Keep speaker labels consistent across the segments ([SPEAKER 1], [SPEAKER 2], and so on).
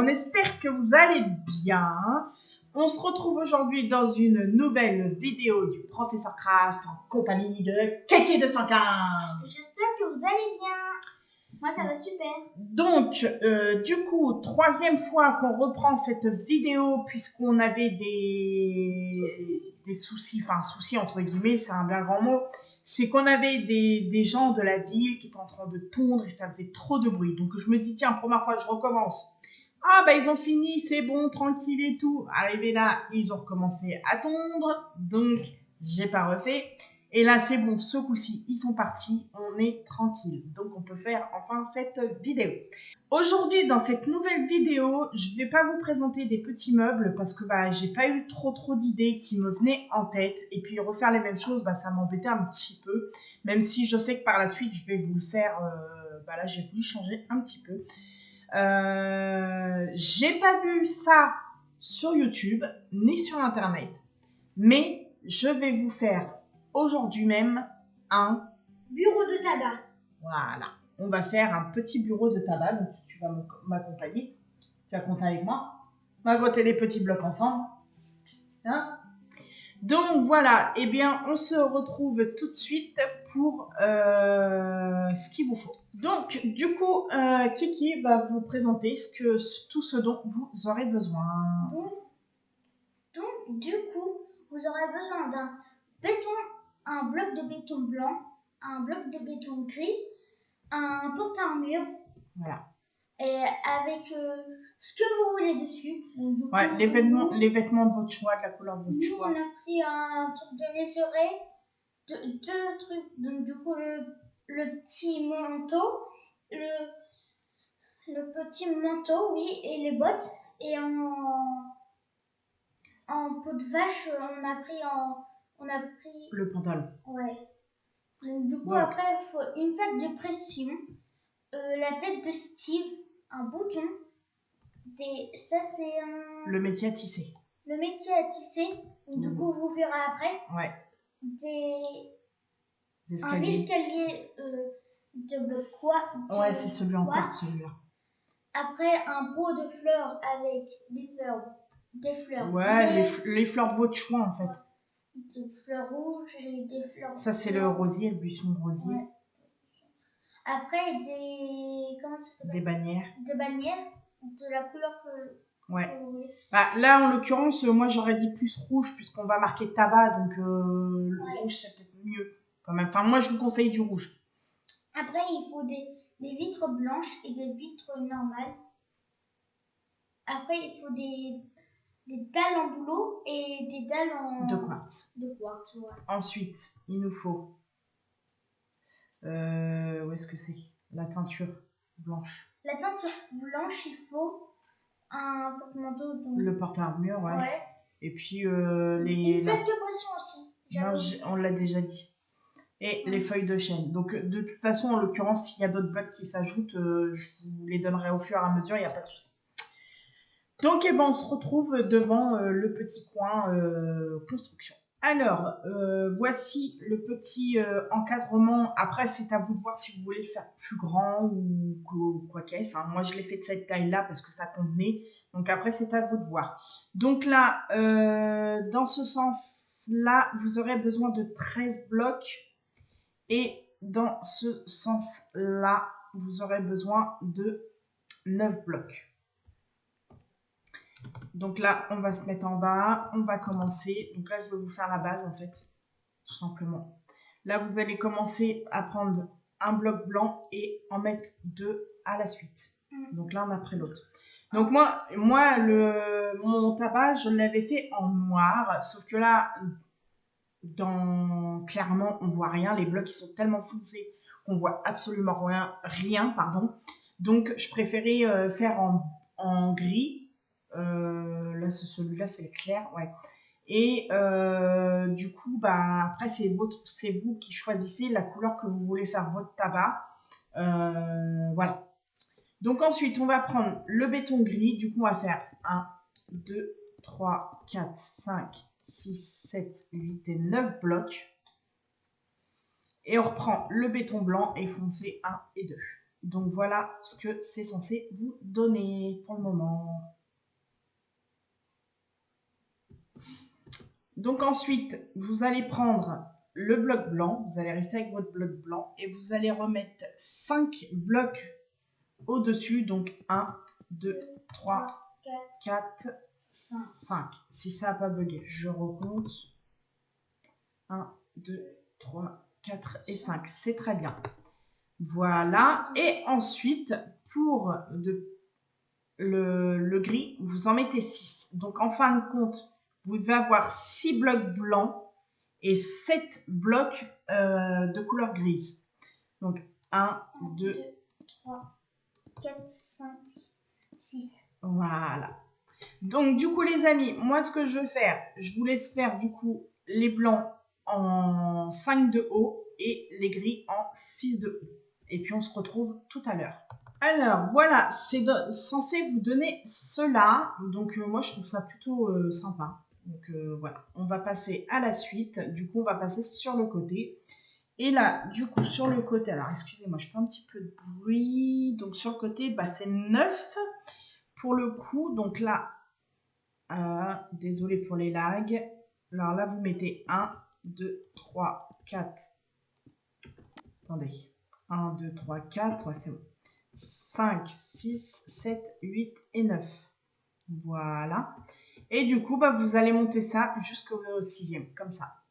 [SPEAKER 1] on espère que vous allez bien. On se retrouve aujourd'hui dans une nouvelle vidéo du Professeur Craft en compagnie de Keke215.
[SPEAKER 2] J'espère que vous allez bien. Moi, ça va super.
[SPEAKER 1] Donc, du coup, troisième fois qu'on reprend cette vidéo puisqu'on avait des soucis, enfin soucis entre guillemets, c'est un bien grand mot, c'est qu'on avait des gens de la ville qui étaient en train de tondre et ça faisait trop de bruit. Donc, je me dis, tiens, première fois, je recommence. Ah, bah, ils ont fini, c'est bon, tranquille et tout. Arrivé là, ils ont recommencé à tondre, donc j'ai pas refait. Et là, c'est bon, ce coup-ci, ils sont partis, on est tranquille. Donc, on peut faire enfin cette vidéo. Aujourd'hui, dans cette nouvelle vidéo, je ne vais pas vous présenter des petits meubles parce que j'ai pas eu trop d'idées qui me venaient en tête. Et puis, refaire les mêmes choses, ça m'embêtait un petit peu. Même si je sais que par la suite, je vais vous le faire. Là, j'ai voulu changer un petit peu. J'ai pas vu ça sur YouTube ni sur Internet. Mais je vais vous faire aujourd'hui même un
[SPEAKER 2] bureau de tabac.
[SPEAKER 1] Voilà. On va faire un petit bureau de tabac. Donc, tu vas m'accompagner. Tu vas compter avec moi. On va voter les petits blocs ensemble. Hein? Donc, voilà. Eh bien, on se retrouve tout de suite pour ce qu'il vous faut. Donc, du coup, Kiki va vous présenter tout ce dont vous aurez besoin.
[SPEAKER 2] Donc, du coup, vous aurez besoin d'un un bloc de béton blanc, un bloc de béton gris, un porte-armure.
[SPEAKER 1] Voilà.
[SPEAKER 2] Et avec ce que vous voulez dessus. Donc,
[SPEAKER 1] ouais, les vêtements de votre choix, de la couleur de votre choix.
[SPEAKER 2] On a pris un truc de lézeret, deux trucs. Donc, du coup, le petit manteau, le petit manteau, oui, et les bottes. Et en peau de vache, on a pris
[SPEAKER 1] le pantalon.
[SPEAKER 2] Ouais. Donc, du coup, après, il faut une plaque de pression, la tête de Steve, un bouton, ça c'est
[SPEAKER 1] le métier à tisser.
[SPEAKER 2] Le métier à tisser, donc, du coup, vous verrez après.
[SPEAKER 1] Ouais.
[SPEAKER 2] Un escalier de bloc quartz.
[SPEAKER 1] Ouais, c'est celui en quartz, celui-là.
[SPEAKER 2] Après, un pot de fleurs avec des fleurs.
[SPEAKER 1] Ouais, les fleurs de votre choix, en fait.
[SPEAKER 2] Des fleurs rouges et des fleurs.
[SPEAKER 1] Ça, c'est le rosier, le buisson de rosier. Ouais.
[SPEAKER 2] Après, des
[SPEAKER 1] bannières.
[SPEAKER 2] Des bannières de la couleur que.
[SPEAKER 1] Ouais. Là, en l'occurrence, moi, j'aurais dit plus rouge, puisqu'on va marquer tabac, donc le rouge, c'est peut-être mieux, quand même. Enfin, moi, je vous conseille du rouge.
[SPEAKER 2] Après, il faut des vitres blanches et des vitres normales. Après, il faut des dalles en bouleau et des dalles
[SPEAKER 1] de quartz.
[SPEAKER 2] Ouais.
[SPEAKER 1] Ensuite, il nous faut... où est-ce que c'est? La teinture blanche.
[SPEAKER 2] La teinture blanche, il faut un porte-manteau.
[SPEAKER 1] Le porte-armure, ouais. Et puis
[SPEAKER 2] une plaque de pression aussi.
[SPEAKER 1] Non, on l'a déjà dit. Et les feuilles de chêne. Donc, de toute façon, en l'occurrence, s'il y a d'autres blocs qui s'ajoutent, je vous les donnerai au fur et à mesure, il n'y a pas de souci. Donc, on se retrouve devant le petit coin construction. Alors, voici le petit encadrement. Après, c'est à vous de voir si vous voulez le faire plus grand ou quoi qu'est-ce. Hein. Moi, je l'ai fait de cette taille-là parce que ça convenait. Donc, après, c'est à vous de voir. Donc là, dans ce sens-là, vous aurez besoin de 13 blocs. Et dans ce sens-là, vous aurez besoin de 9 blocs. Donc là, on va se mettre en bas, on va commencer. Donc là, je vais vous faire la base en fait, tout simplement. Là, vous allez commencer à prendre un bloc blanc et en mettre 2 à la suite. Donc l'un après l'autre. Donc moi mon tabac, je l'avais fait en noir, sauf que là, clairement, on voit rien. Les blocs, ils sont tellement foncés qu'on voit absolument rien. Donc, je préférais faire en gris. Là, celui-là, c'est le clair, ouais. Et du coup, après, c'est vous qui choisissez la couleur que vous voulez faire votre tabac. Voilà. Donc ensuite, on va prendre le béton gris. Du coup, on va faire 1, 2, 3, 4, 5, 6, 7, 8 et 9 blocs. Et on reprend le béton blanc et foncé 1 et 2. Donc voilà ce que c'est censé vous donner pour le moment. Donc ensuite, vous allez prendre le bloc blanc, vous allez rester avec votre bloc blanc et vous allez remettre 5 blocs au-dessus. Donc 1, 2, 3, 4, 5. Si ça n'a pas bugué, je recompte. 1, 2, 3, 4 et 5. C'est très bien. Voilà. Et ensuite, pour le gris, vous en mettez 6. Donc en fin de compte, vous devez avoir 6 blocs blancs et 7 blocs de couleur grise. Donc 1, 2,
[SPEAKER 2] 3, 4, 5, 6.
[SPEAKER 1] Voilà. Donc du coup les amis, moi ce que je vais faire, je vous laisse faire du coup les blancs en 5 de haut et les gris en 6 de haut. Et puis on se retrouve tout à l'heure. Alors voilà, c'est censé vous donner cela. Donc moi je trouve ça plutôt sympa. Donc voilà, on va passer à la suite. Du coup on va passer sur le côté. Et là, du coup, sur le côté, alors excusez-moi, je fais un petit peu de bruit. Donc sur le côté, bah, c'est 9 pour le coup. Donc là, désolé pour les lags. Alors là, vous mettez 1, 2, 3, 4. Attendez. 1, 2, 3, 4. Ouais, c'est bon. 5, 6, 7, 8 et 9. Voilà. Et du coup, bah, vous allez monter ça jusqu'au 6e, comme ça.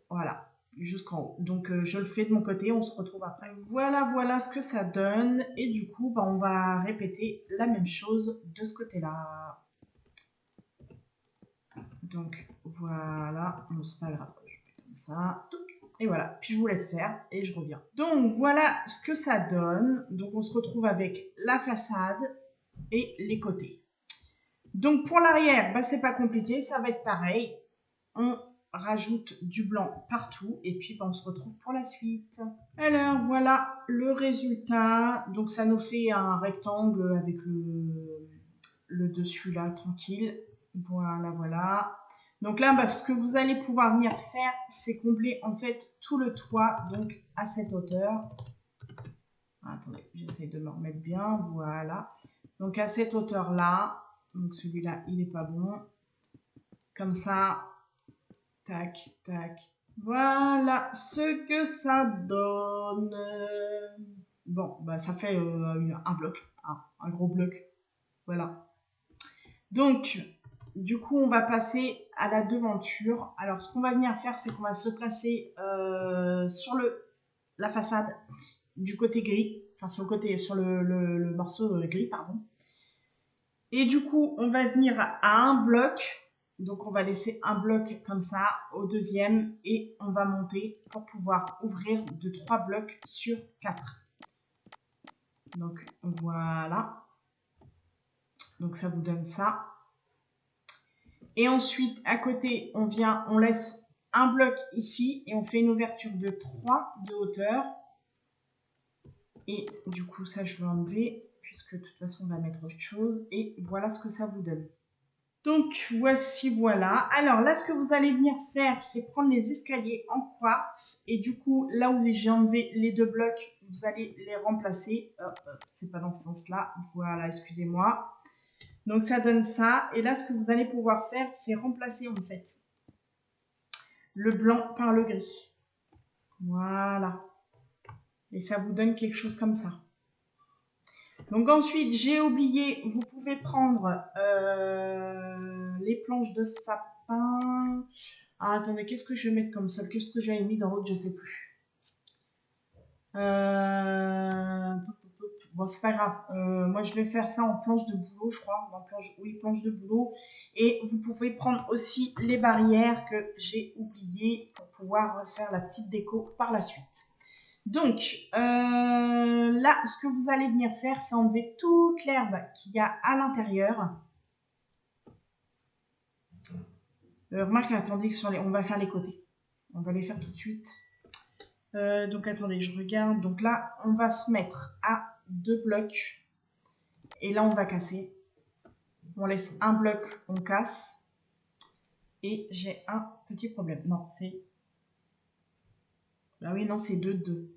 [SPEAKER 1] Voilà, jusqu'en haut. Donc, je le fais de mon côté, on se retrouve après. Voilà ce que ça donne. Et du coup, bah, on va répéter la même chose de ce côté-là. Donc, voilà. Bon, c'est pas grave, je fais comme ça. Et voilà, puis je vous laisse faire et je reviens. Donc, voilà ce que ça donne. Donc, on se retrouve avec la façade et les côtés. Donc, pour l'arrière, bah, c'est pas compliqué, ça va être pareil. On rajoute du blanc partout et puis bah, on se retrouve pour la suite. Alors, voilà le résultat. Donc, ça nous fait un rectangle avec le dessus là, tranquille. Voilà. Donc là, bah, ce que vous allez pouvoir venir faire, c'est combler en fait tout le toit, donc à cette hauteur. Attendez, j'essaie de me remettre bien, voilà. Donc à cette hauteur-là, donc celui-là, il n'est pas bon. Comme ça, tac, tac. Voilà ce que ça donne. Bon, bah ça fait un bloc, un gros bloc. Voilà. Donc, du coup, on va passer à la devanture. Alors, ce qu'on va venir faire, c'est qu'on va se placer sur la façade du côté gris, enfin sur le morceau gris, pardon. Et du coup, on va venir à un bloc. Donc, on va laisser un bloc comme ça au deuxième et on va monter pour pouvoir ouvrir de 3 blocs sur 4. Donc, voilà. Donc, ça vous donne ça. Et ensuite, à côté, on laisse un bloc ici et on fait une ouverture de 3 de hauteur. Et du coup, ça, je vais enlever puisque de toute façon, on va mettre autre chose. Et voilà ce que ça vous donne. Donc, voilà. Alors là, ce que vous allez venir faire, c'est prendre les escaliers en quartz. Et du coup, là où j'ai enlevé les 2 blocs, vous allez les remplacer. C'est pas dans ce sens-là. Voilà, excusez-moi. Donc, ça donne ça. Et là, ce que vous allez pouvoir faire, c'est remplacer, en fait, le blanc par le gris. Voilà. Et ça vous donne quelque chose comme ça. Donc ensuite, j'ai oublié, vous pouvez prendre les planches de sapin. Ah, attendez, qu'est-ce que je vais mettre comme sol? Qu'est-ce que j'avais mis dans l'autre? Je ne sais plus. Bon, c'est pas grave. Moi, je vais faire ça en planche de bouleau, je crois. Planche de bouleau. Et vous pouvez prendre aussi les barrières que j'ai oubliées pour pouvoir faire la petite déco par la suite. Donc, là, ce que vous allez venir faire, c'est enlever toute l'herbe qu'il y a à l'intérieur. Remarque, attendez, on va faire les côtés. On va les faire tout de suite. Donc, attendez, je regarde. Donc là, on va se mettre à 2 blocs. Et là, on va casser. On laisse un bloc, on casse. Et j'ai un petit problème. Non, c'est... Ah oui, non, c'est 2.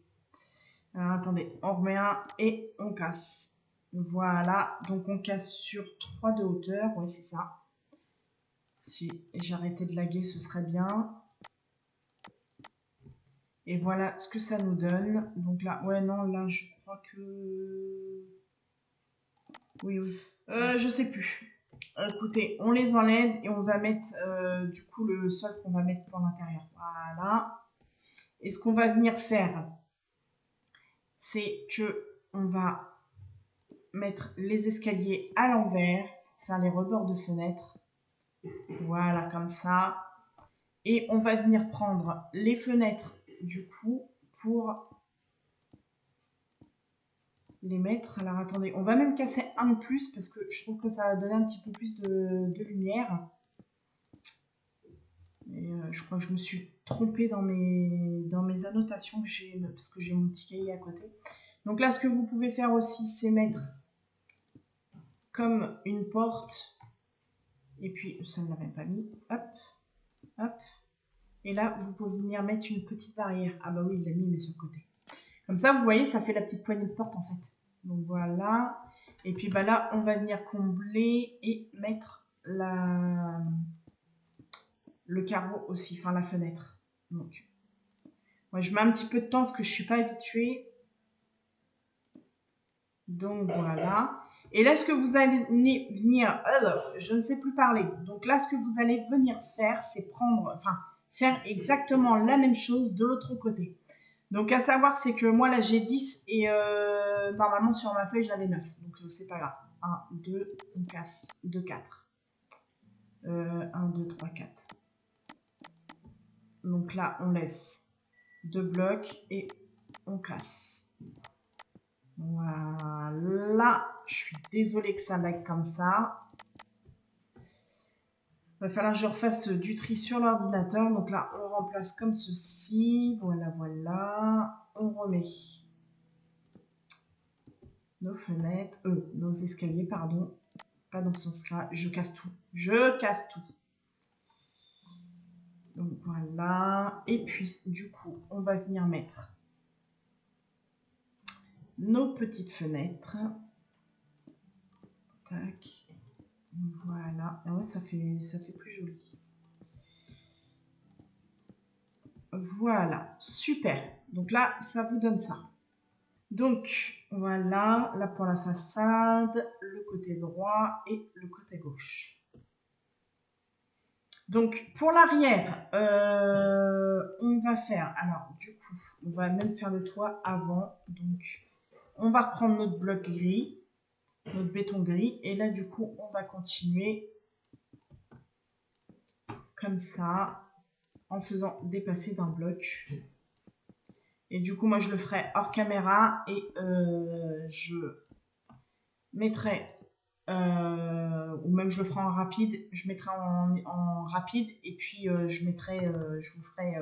[SPEAKER 1] Alors, attendez, on remet un et on casse. Voilà, donc on casse sur 3 de hauteur. Ouais, c'est ça. Si j'arrêtais de laguer, ce serait bien. Et voilà ce que ça nous donne. Donc là, ouais, non, là, je crois que... Oui, oui. Je sais plus. Écoutez, on les enlève et on va mettre, du coup, le sol qu'on va mettre pour l'intérieur. Voilà. Et ce qu'on va venir faire, c'est que on va mettre les escaliers à l'envers, faire les rebords de fenêtre. Voilà, comme ça. Et on va venir prendre les fenêtres, du coup, pour les mettre. Alors attendez, on va même casser un de plus parce que je trouve que ça va donner un petit peu plus de lumière. Et je crois que je me suis trompée dans mes annotations que j'ai, parce que j'ai mon petit cahier à côté. Donc là, ce que vous pouvez faire aussi, c'est mettre comme une porte. Et puis, ça ne l'a même pas mis. Hop, hop. Et là, vous pouvez venir mettre une petite barrière. Ah bah oui, il l'a mis, mais sur le côté. Comme ça, vous voyez, ça fait la petite poignée de porte en fait. Donc voilà. Et puis bah là, on va venir combler et mettre le carreau aussi, enfin la fenêtre. Donc, moi, je mets un petit peu de temps parce que je ne suis pas habituée. Donc voilà. Et là, ce que vous allez venir, je ne sais plus parler. Donc là, ce que vous allez venir faire, c'est faire exactement la même chose de l'autre côté. Donc à savoir, c'est que moi là j'ai 10 et normalement sur ma feuille j'avais 9. Donc c'est pas grave. 1, 2, on casse. 2, 4. 1, 2, 3, 4. Donc là on laisse 2 blocs et on casse. Voilà. Je suis désolée que ça lag comme ça. Il va falloir que je refasse du tri sur l'ordinateur. Donc là on remplace comme ceci. Voilà, voilà. On remet nos fenêtres, nos escaliers, pardon, pas dans ce sens-là, je casse tout, donc voilà, et puis du coup, on va venir mettre nos petites fenêtres, tac, voilà, ah ouais, ça fait plus joli, voilà, super, donc là, ça vous donne ça. Donc voilà, là pour la façade, le côté droit et le côté gauche. Donc pour l'arrière, on va faire, alors du coup, on va même faire le toit avant. Donc on va reprendre notre bloc gris, notre béton gris, et là du coup on va continuer comme ça, en faisant dépasser d'un bloc. Et du coup moi je le ferai hors caméra et je mettrai, ou même je le ferai en rapide, je mettrai en rapide et puis je vous ferai...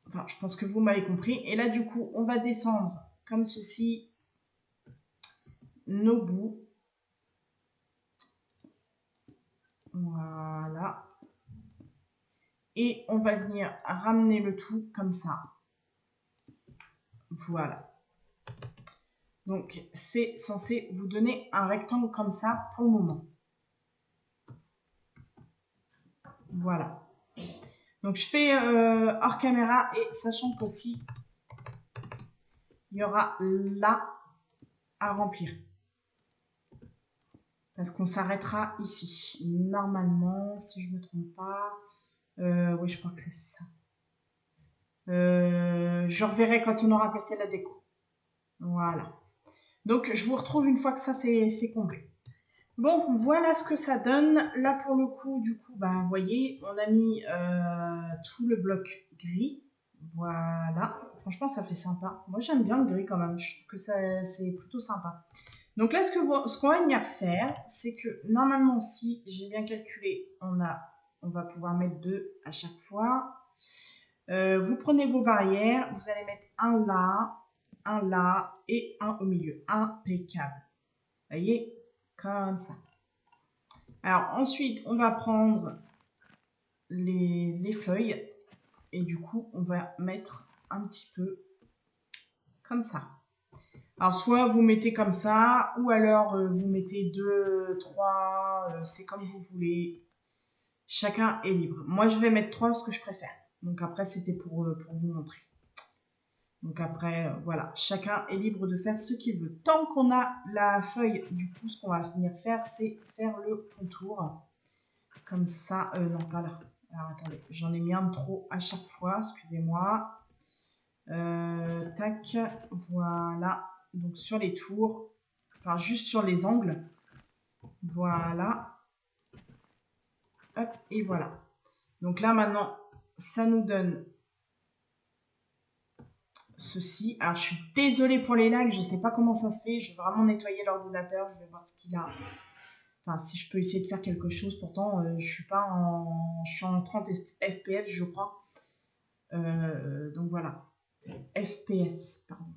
[SPEAKER 1] Enfin, je pense que vous m'avez compris. Et là, du coup, on va descendre comme ceci nos bouts. Voilà. Et on va venir ramener le tout comme ça. Voilà. Donc, c'est censé vous donner un rectangle comme ça pour le moment. Voilà. Donc, je fais hors caméra et sachant qu'aussi, il y aura là à remplir. Parce qu'on s'arrêtera ici. Normalement, si je ne me trompe pas, oui, je crois que c'est ça. Je reverrai quand on aura passé la déco. Voilà. Donc, je vous retrouve une fois que ça c'est comblé. Bon, voilà ce que ça donne. Là, pour le coup, du coup, bah, vous voyez, on a mis tout le bloc gris. Voilà. Franchement, ça fait sympa. Moi, j'aime bien le gris quand même. Je trouve que c'est plutôt sympa. Donc là, ce qu'on va venir faire, c'est que normalement, si j'ai bien calculé, on va pouvoir mettre 2 à chaque fois. Vous prenez vos barrières, vous allez mettre un là et un au milieu. Impeccable. Vous voyez, comme ça. Alors ensuite, on va prendre les feuilles et du coup, on va mettre un petit peu comme ça. Alors, soit vous mettez comme ça, ou alors vous mettez 2, 3, c'est comme vous voulez. Chacun est libre. Moi, je vais mettre 3 parce que je préfère. Donc après, c'était pour vous montrer. Donc après, voilà, chacun est libre de faire ce qu'il veut. Tant qu'on a la feuille, du coup, ce qu'on va venir faire, c'est faire le contour. Comme ça, non, pas là. Alors attendez, j'en ai mis un de trop à chaque fois, excusez-moi. Tac, voilà. Donc sur les tours, enfin juste sur les angles. Voilà. Hop, et voilà. Donc là, maintenant, ça nous donne ceci. Alors, je suis désolée pour les lags, je ne sais pas comment ça se fait. Je vais vraiment nettoyer l'ordinateur, je vais voir ce qu'il a. Enfin, si je peux essayer de faire quelque chose. Pourtant, je suis pas en... Je suis en 30 FPS, je crois. Donc voilà. FPS, pardon.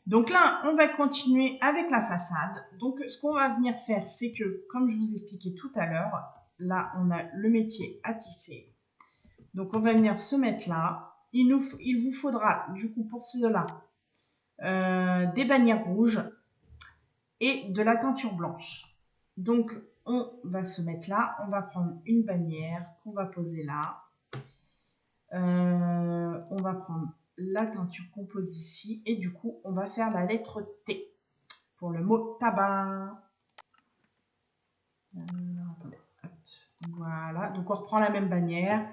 [SPEAKER 1] Donc là, on va continuer avec la façade. Donc, ce qu'on va venir faire, c'est que, comme je vous expliquais tout à l'heure, là, on a le métier à tisser. Donc, on va venir se mettre là. Il vous faudra, du coup, pour cela, des bannières rouges et de la teinture blanche. Donc, on va se mettre là. On va prendre une bannière qu'on va poser là. On va prendre la teinture qu'on pose ici. Et du coup, on va faire la lettre T pour le mot tabac. Attendez. Hop. Voilà. Donc, on reprend la même bannière.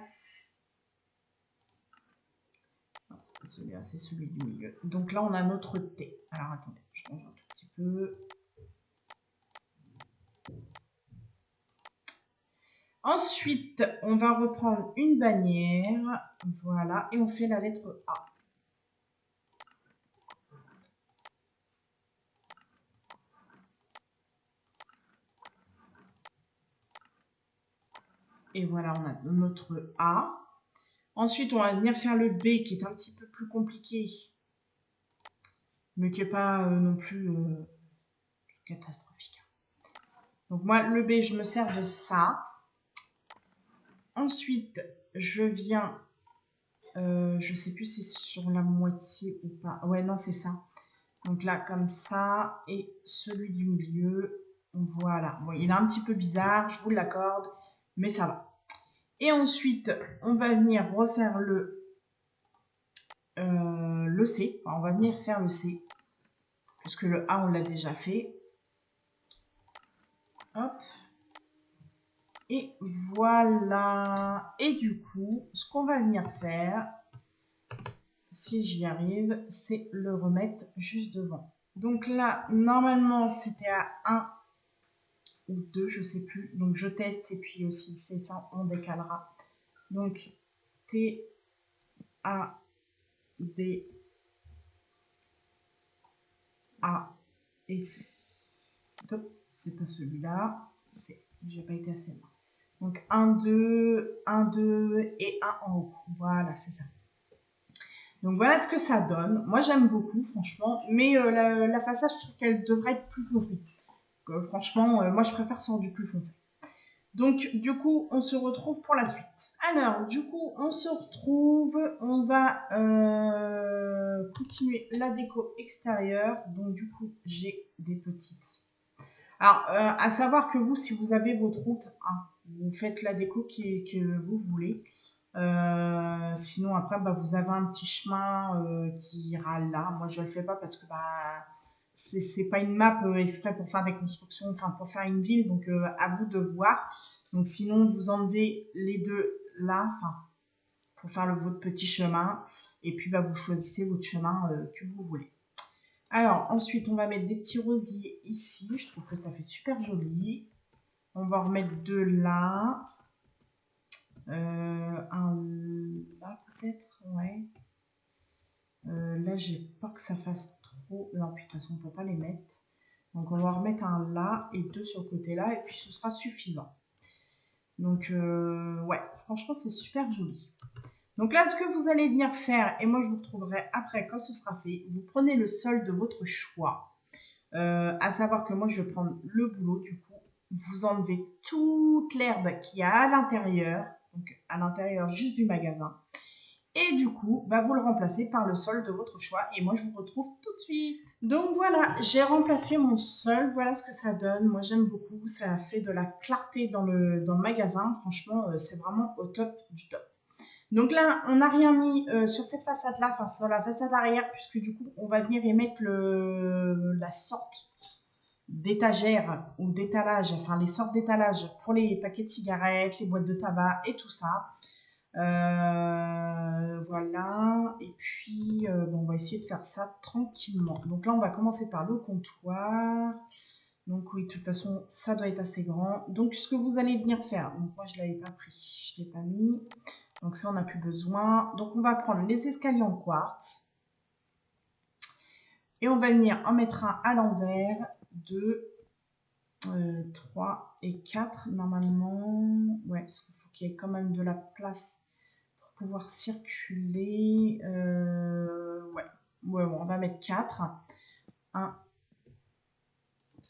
[SPEAKER 1] Celui-là, c'est celui du milieu. Donc là, on a notre T. Alors, attendez, je change un tout petit peu. Ensuite, on va reprendre une bannière. Voilà, et on fait la lettre A. Et voilà, on a notre A. Ensuite, on va venir faire le B qui est un petit peu plus compliqué. Mais qui n'est pas non plus catastrophique. Donc moi, le B, je me sers de ça. Ensuite, je viens... je sais plus si c'est sur la moitié ou pas. Ouais, non, c'est ça. Donc là, comme ça. Et celui du milieu, voilà. Bon, il est un petit peu bizarre, je vous l'accorde, mais ça va. Et ensuite, on va venir refaire le C. Enfin, on va venir faire le C. Puisque le A, on l'a déjà fait. Hop. Et voilà. Et du coup, ce qu'on va venir faire, si j'y arrive, c'est le remettre juste devant. Donc là, normalement, c'était à 1 ou 2, je sais plus. Donc je teste et puis aussi, c'est ça, on décalera. Donc T, A, B, A et stop. C'est pas celui-là. C'est, j'ai pas été assez loin. Donc 1, 2, 1, 2 et 1 en haut. Voilà, c'est ça. Donc voilà ce que ça donne. Moi j'aime beaucoup franchement, mais la façade je trouve qu'elle devrait être plus foncée. Franchement, moi je préfère sur du plus foncé. Donc du coup on se retrouve pour la suite. Alors du coup on se retrouve, on va continuer la déco extérieure. Donc du coup j'ai des petites. Alors à savoir que vous, si vous avez votre route, hein, vous faites la déco que vous voulez. Sinon après vous avez un petit chemin qui ira là. Moi je le fais pas parce que c'est pas une map exprès pour faire des constructions, enfin pour faire une ville, donc à vous de voir. Donc sinon vous enlevez les deux là, enfin pour faire votre petit chemin, et puis vous choisissez votre chemin que vous voulez. Alors ensuite on va mettre des petits rosiers ici, je trouve que ça fait super joli. On va remettre deux là. Un là peut-être, ouais. Là, j'ai pas que ça fasse trop. Non, puis de toute façon, on peut pas les mettre. Donc, on va remettre un là et deux sur le côté là, et puis ce sera suffisant. Donc, ouais, franchement, c'est super joli. Donc là, ce que vous allez venir faire, et moi je vous retrouverai après quand ce sera fait, vous prenez le sol de votre choix. À savoir que moi, je vais prendre le boulot, du coup, vous enlevez toute l'herbe qu'il y a à l'intérieur, donc à l'intérieur juste du magasin. Et du coup, bah, vous le remplacez par le sol de votre choix. Et moi, je vous retrouve tout de suite. Donc voilà, j'ai remplacé mon sol. Voilà ce que ça donne. Moi, j'aime beaucoup. Ça fait de la clarté dans le magasin. Franchement, c'est vraiment au top du top. Donc là, on n'a rien mis sur cette façade-là, enfin sur la façade arrière, puisque du coup, on va venir y mettre la sorte d'étagère ou d'étalage, enfin les sortes d'étalage pour les paquets de cigarettes, les boîtes de tabac et tout ça. Voilà, et puis bon, on va essayer de faire ça tranquillement. Donc là, on va commencer par le comptoir. Donc oui, de toute façon, ça doit être assez grand. Donc ce que vous allez venir faire, donc moi je ne l'avais pas pris, je ne l'ai pas mis. Donc ça, on n'a plus besoin. Donc on va prendre les escaliers en quartz. Et on va venir en mettre un à l'envers, 2, 3 et 4 normalement. Ouais, parce qu'il faut qu'il y ait quand même de la place pour pouvoir circuler. Ouais. Ouais, bon, on va mettre 4. 1,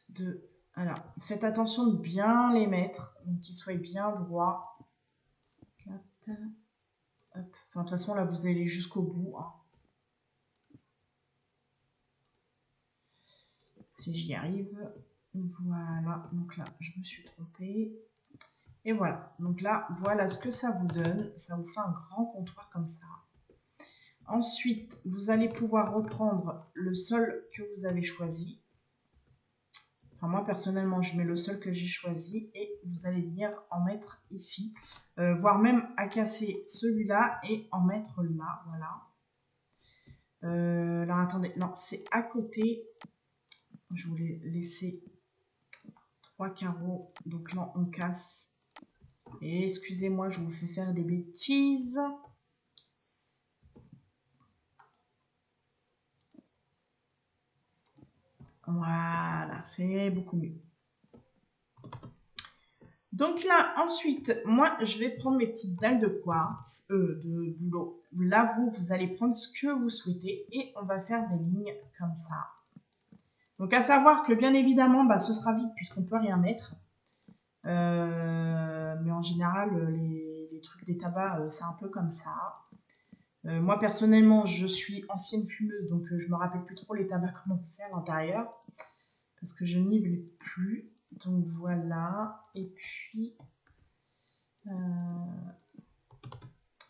[SPEAKER 1] 2. Alors, faites attention de bien les mettre, donc qu'ils soient bien droits. 4. Hop. Enfin, de toute façon, là, vous allez jusqu'au bout. Hein. Si j'y arrive. Voilà, donc là, je me suis trompée. Et voilà, donc là, voilà ce que ça vous donne. Ça vous fait un grand comptoir comme ça. Ensuite, vous allez pouvoir reprendre le sol que vous avez choisi. Enfin, moi, personnellement, je mets le sol que j'ai choisi et vous allez venir en mettre ici. Voire même à casser celui-là et en mettre là, voilà. Alors, attendez, non, c'est à côté. Je voulais laisser 3 carreaux. Donc là, on casse. Et excusez-moi, je vous fais faire des bêtises. Voilà, c'est beaucoup mieux. Donc là, ensuite, moi, je vais prendre mes petites dalles de quartz, de bouleau. Là, vous allez prendre ce que vous souhaitez et on va faire des lignes comme ça. Donc, à savoir que, bien évidemment, bah, ce sera vide puisqu'on ne peut rien mettre. Mais en général, les trucs des tabacs, c'est un peu comme ça. Moi, personnellement, je suis ancienne fumeuse, donc je me rappelle plus trop les tabacs comment c'est à l'intérieur. Parce que je n'y vais plus. Donc voilà. Et puis...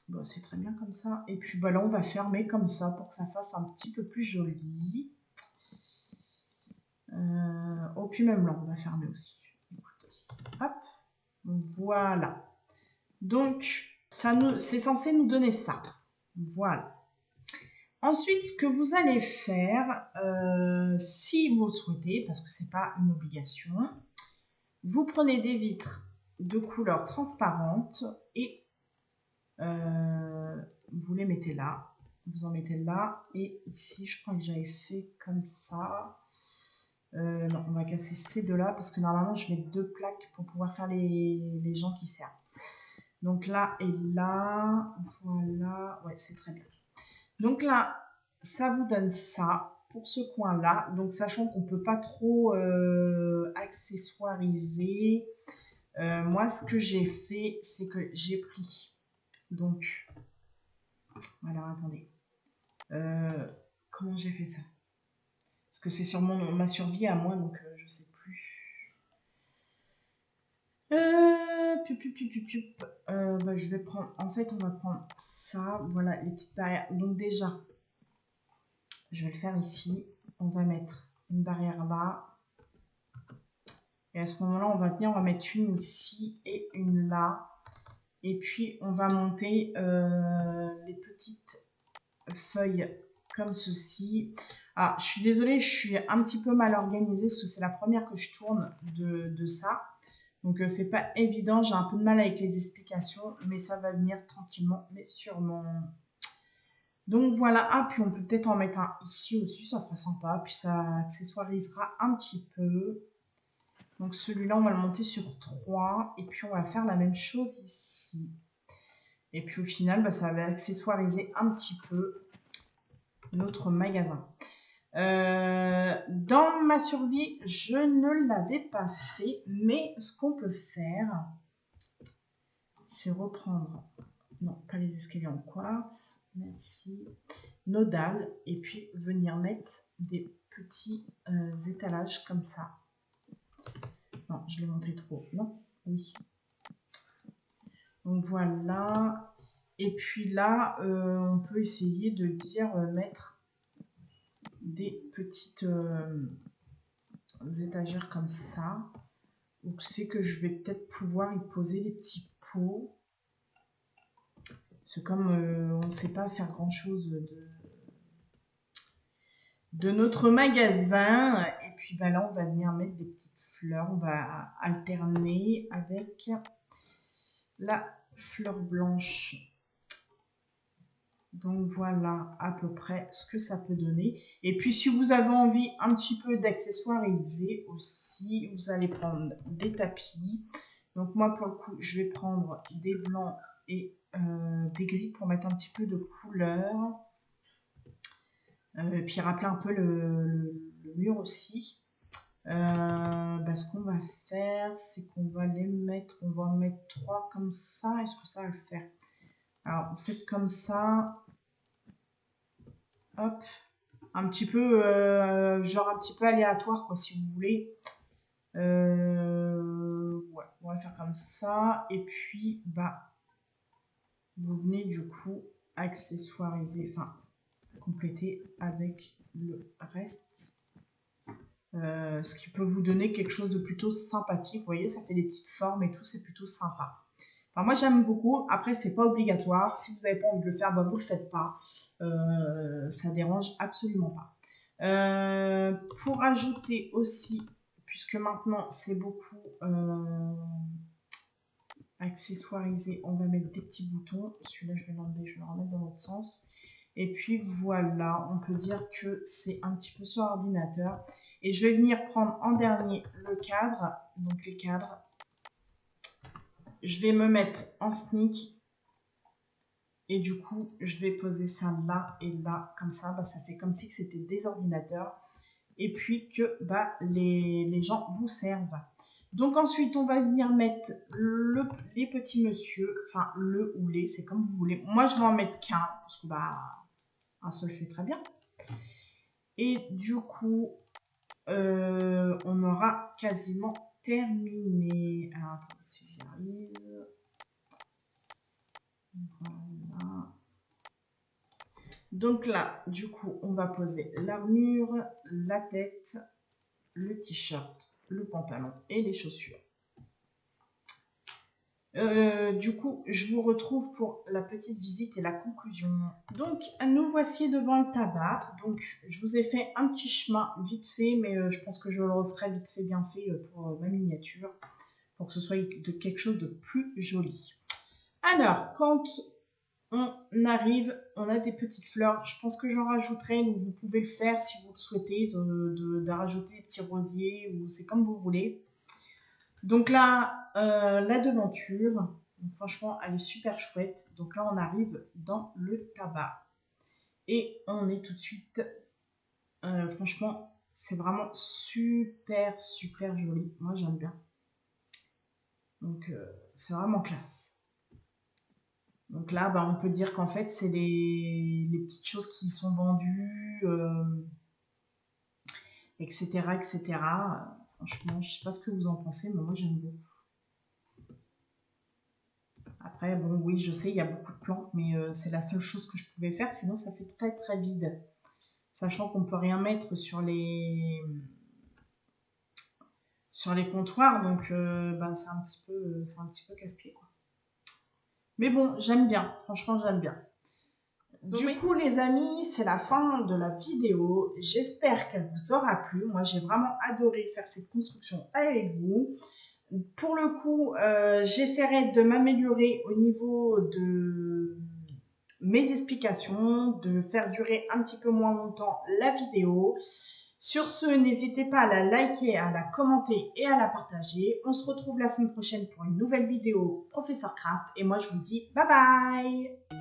[SPEAKER 1] bon, c'est très bien comme ça. Et puis bah, là, on va fermer comme ça pour que ça fasse un petit peu plus joli. Oh, puis même là, on va fermer aussi. Écoutez. Hop. Voilà. Donc, c'est censé nous donner ça. Voilà. Ensuite, ce que vous allez faire, si vous le souhaitez, parce que ce n'est pas une obligation, vous prenez des vitres de couleur transparente et vous les mettez là. Vous en mettez là et ici, je crois que j'avais fait comme ça. Non, on va casser ces deux-là parce que normalement, je mets 2 plaques pour pouvoir faire les gens qui servent. Donc là et là, voilà, ouais, c'est très bien. Donc là, ça vous donne ça pour ce coin-là. Donc sachant qu'on ne peut pas trop accessoiriser, moi ce que j'ai fait, c'est que j'ai pris, donc, alors attendez, comment j'ai fait ça? Parce que c'est sur ma survie à moi, donc je sais plus. Bah, je vais prendre, en fait on va prendre ça, voilà les petites barrières. Donc déjà, je vais le faire ici. On va mettre une barrière là. Et à ce moment-là, on va venir, on va mettre une ici et une là. Et puis, on va monter les petites feuilles comme ceci. Ah, je suis désolée, je suis un petit peu mal organisée parce que c'est la première que je tourne de ça. Donc, c'est pas évident. J'ai un peu de mal avec les explications, mais ça va venir tranquillement, mais sûrement. Donc voilà, ah puis on peut peut-être en mettre un ici aussi, ça fera sympa, puis ça accessoirisera un petit peu. Donc celui-là, on va le monter sur 3, et puis on va faire la même chose ici. Et puis au final, bah, ça va accessoiriser un petit peu notre magasin. Dans ma survie, je ne l'avais pas fait, mais ce qu'on peut faire, c'est reprendre non, pas les escaliers en quartz, merci, nos dalles, et puis venir mettre des petits étalages comme ça. Non, je l'ai monté trop, non, oui. Donc voilà, et puis là, on peut essayer de dire mettre des petites étagères comme ça. Donc c'est que je vais peut-être pouvoir y poser des petits pots. C'est comme on ne sait pas faire grand chose de notre magasin. Et puis bah, là on va venir mettre des petites fleurs. On va alterner avec la fleur blanche. Donc voilà à peu près ce que ça peut donner. Et puis si vous avez envie un petit peu d'accessoiriser aussi, vous allez prendre des tapis. Donc moi pour le coup je vais prendre des blancs et des gris pour mettre un petit peu de couleur. Et puis rappeler un peu le mur aussi. Ce qu'on va faire, c'est qu'on va les mettre, on va en mettre 3 comme ça. Est-ce que ça va le faire? Alors, vous faites comme ça. Hop. Un petit peu, genre un petit peu aléatoire, quoi, si vous voulez. Ouais, on va faire comme ça. Et puis, bah, vous venez du coup accessoiriser, enfin, compléter avec le reste. Ce qui peut vous donner quelque chose de plutôt sympathique. Vous voyez, ça fait des petites formes et tout, c'est plutôt sympa. Enfin, moi, j'aime beaucoup. Après, c'est pas obligatoire. Si vous n'avez pas envie de le faire, bah, vous le faites pas. Ça dérange absolument pas. Pour ajouter aussi, puisque maintenant, c'est beaucoup accessoirisé, on va mettre des petits boutons. Celui-là, je vais l'enlever, je vais le remettre dans l'autre sens. Et puis voilà, on peut dire que c'est un petit peu sur ordinateur. Et je vais venir prendre en dernier le cadre. Donc les cadres. Je vais me mettre en sneak. Et du coup, je vais poser ça là et là. Comme ça, bah, ça fait comme si c'était des ordinateurs. Et puis que bah, les gens vous servent. Donc ensuite, on va venir mettre les petits monsieur. Enfin, le ou les, c'est comme vous voulez. Moi, je vais en mettre qu'un. Parce que bah, un seul, c'est très bien. Et du coup, on aura quasiment terminé. Alors, attendez si j'y arrive. Voilà. Donc là, du coup, on va poser l'armure, la tête, le t-shirt, le pantalon et les chaussures. Du coup, je vous retrouve pour la petite visite et la conclusion. Donc, nous voici devant le tabac. Donc, je vous ai fait un petit chemin vite fait, mais je pense que je le referai vite fait, bien fait pour ma miniature, pour que ce soit de quelque chose de plus joli. Alors, quand on arrive, on a des petites fleurs. Je pense que j'en rajouterai, donc vous pouvez le faire si vous le souhaitez, de rajouter des petits rosiers, ou c'est comme vous voulez. Donc là, la devanture, donc franchement, elle est super chouette. Donc là, on arrive dans le tabac. Et on est tout de suite, franchement, c'est vraiment super, super joli. Moi, j'aime bien. Donc, c'est vraiment classe. Donc là, bah, on peut dire qu'en fait, c'est les petites choses qui sont vendues, etc., etc. Franchement, je sais pas ce que vous en pensez, mais moi, j'aime beaucoup. Après, bon, oui, je sais, il y a beaucoup de plantes, mais c'est la seule chose que je pouvais faire. Sinon, ça fait très, très vide. Sachant qu'on peut rien mettre sur les comptoirs. Donc, bah, c'est un petit peu casse-pied, quoi. Mais bon, j'aime bien. Franchement, j'aime bien. Du coup, les amis, c'est la fin de la vidéo. J'espère qu'elle vous aura plu. Moi, j'ai vraiment adoré faire cette construction avec vous. Pour le coup, j'essaierai de m'améliorer au niveau de mes explications, de faire durer un petit peu moins longtemps la vidéo. Sur ce, n'hésitez pas à la liker, à la commenter et à la partager. On se retrouve la semaine prochaine pour une nouvelle vidéo Professeur Craft. Et moi, je vous dis bye bye!